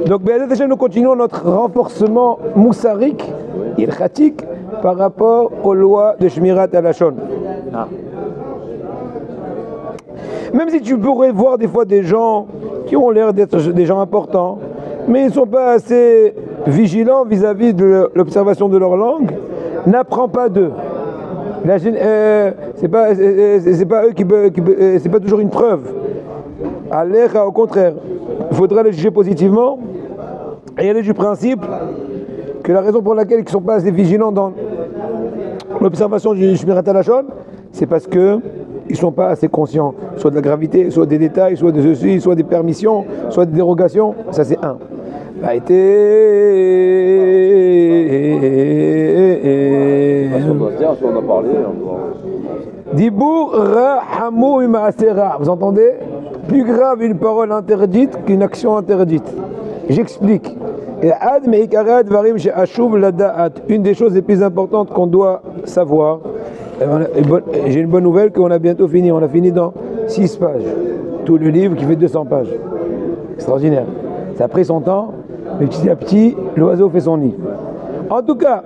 Donc, Be'ezrat Hashem, nous continuons notre renforcement moussarik, ilchatik, par rapport aux lois de Shmirat Halashon. Même si tu pourrais voir des fois des gens qui ont l'air d'être des gens importants, mais ils ne sont pas assez vigilants vis-à-vis de l'observation de leur langue, n'apprends pas d'eux. C'est pas eux c'est pas toujours une preuve. Au contraire, il faudra les juger positivement et aller du principe que la raison pour laquelle ils ne sont pas assez vigilants dans l'observation du Shmirat Halashon, c'est parce que ils ne sont pas assez conscients, soit de la gravité, soit des détails, soit de ceci, soit des permissions, soit des dérogations. Ça c'est un. Dibour rahamou ma'asera. Vous entendez? Plus grave une parole interdite qu'une action interdite. J'explique. Une des choses les plus importantes qu'on doit savoir. J'ai une bonne nouvelle qu'on a bientôt fini. On a fini dans 6 pages. Tout le livre qui fait 200 pages. Extraordinaire. Ça a pris son temps, mais petit à petit, l'oiseau fait son nid. En tout cas,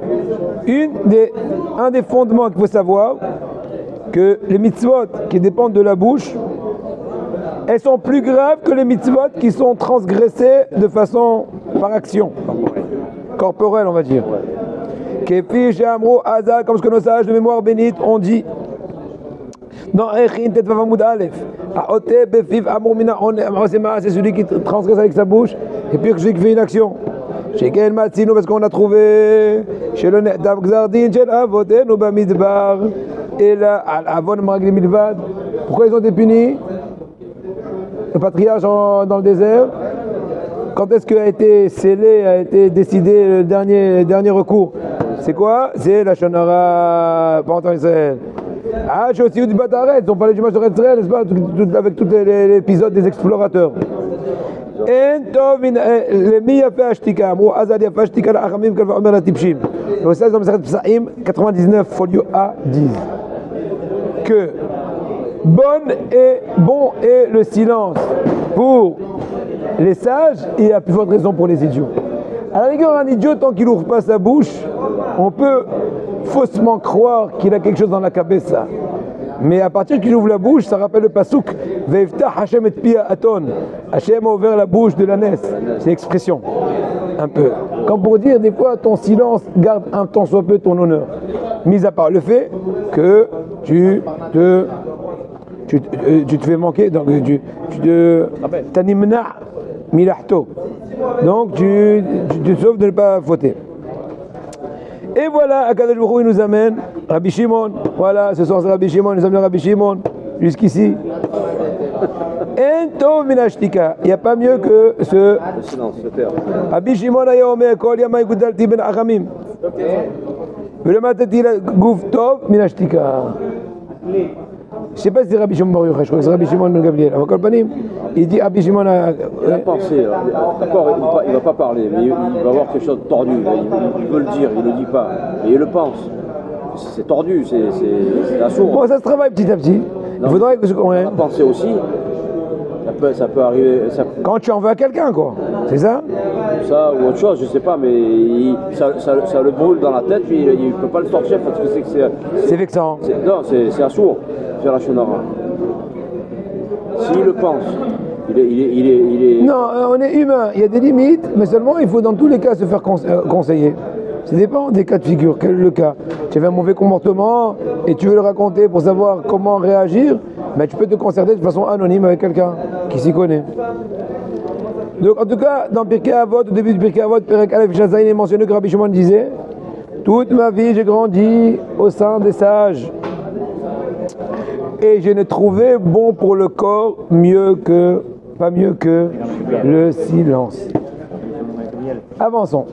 un des fondements qu'il faut savoir, que les mitzvot qui dépendent de la bouche, elles sont plus graves que les mitzvot qui sont transgressées de façon par action. Corporelle, on va dire. Kefi, Shamro, Aza, comme ce que nos sages de mémoire bénite ont dit. Dans Echin, Tetvav Aleph. Aote, Befiv, Amour, Mina, c'est celui qui transgresse avec sa bouche, et puis celui qui fait une action. Chez Ken Matsino, parce qu'on a trouvé chez le Dav Gzardin, chez Avotenu Bamidbar, et là, Avon Maragli Milvad. Pourquoi ils ont été punis? Le patriarche dans le désert. Quand est-ce qu'a été scellé, a été décidé le dernier recours? C'est quoi? C'est la Shonara, pas en Israël. Ah, je suis aussi du Bataret, ils ont parlé du match de Israël, n'est-ce pas? Avec tout l'épisode des explorateurs. Le mi a fait ashtika, amrou azad a fait ashtika la achamim kal va'omer la tipshim. Le message dans Masechet Psahim 99 folio A dit que bon est le silence pour les sages et à plus forte raison pour les idiots. À la rigueur, un idiot, tant qu'il n'ouvre pas sa bouche, on peut faussement croire qu'il a quelque chose dans la cabessa. Mais à partir qu'il ouvre la bouche, ça rappelle le pasouk Ve'eftah Hashem et pia aton. Hashem a ouvert la bouche de l'ânesse. C'est l'expression. Un peu. Comme pour dire, des fois, ton silence garde un tant soit peu ton honneur. Mis à part le fait que tu te fais manquer, donc t'animna milahto. Donc tu te sauves de ne pas fauter. Et voilà, Akadosh Baruch Hu, il nous amène Rabbi Shimon. Voilà, ce soir c'est Rabbi Shimon, il nous amène Rabbi Shimon jusqu'ici. En tov min hashtika. Il n'y a pas mieux que ce silence, se taire. Rabbi Shimon aya omer kol yamay gudalti ben achamim. V'lematati guf tov min hashtika. Je ne sais pas si c'est Rabbi Shimon Bar Yochai, je crois que c'est Rabbi Shimon Gamliel. Il dit Rabbi Shimon il a pensé, d'accord, il ne va pas parler, mais il va avoir quelque chose de tordu. Il veut le dire, il ne le dit pas. Et il le pense. C'est tordu, c'est la sourde. Bon, ça se travaille petit à petit. Il faudrait que je comprenne. On a pensé aussi. Ça peut arriver. Quand tu en veux à quelqu'un, quoi. C'est ça? Ça ou autre chose, je sais pas, mais ça le brûle dans la tête, puis il ne peut pas le sortir parce que c'est vexant. Non, c'est assourd, faire la shonara. S'il le pense, il est. Non, on est humain, il y a des limites, mais seulement il faut dans tous les cas se faire conseiller. Ça dépend des cas de figure. Quel est le cas? Tu avais un mauvais comportement et tu veux le raconter pour savoir comment réagir, mais tu peux te concerter de façon anonyme avec quelqu'un qui s'y connaît. Donc en tout cas, dans Pirkei Avot, au début du Pirkei Avot, Perek Aleph Shazayin, il est mentionné que Rabbi Shimon disait: toute ma vie j'ai grandi au sein des sages et je n'ai trouvé bon pour le corps pas mieux que le silence. Avançons.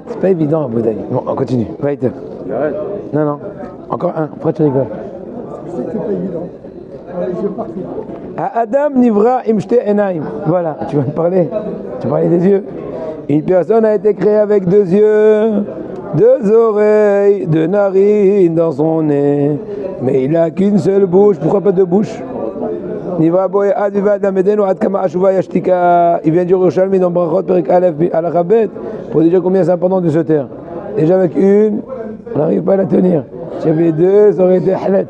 C'est pas évident à Boudaï. Bon, on continue. Va être. Non. Encore un. Après tu rigoles. Je sais que c'est pas évident. Allez, je pars. Adam Nivra Imshte Enaim. Voilà, tu vas me parler. Tu parlais des yeux. Une personne a été créée avec 2 yeux. 2 oreilles, 2 narines dans son nez, mais il a qu'une seule bouche. Pourquoi pas 2 bouches? Il vient du Yerushalmi dans Brachot Perek Aleph al Chabet pour dire combien c'est important de se taire. Déjà avec une, on n'arrive pas à la tenir. Si j'avais 2, ça aurait été halet,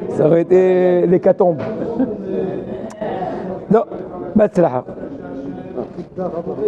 ça aurait été l'hécatombe. Non, batzlaha.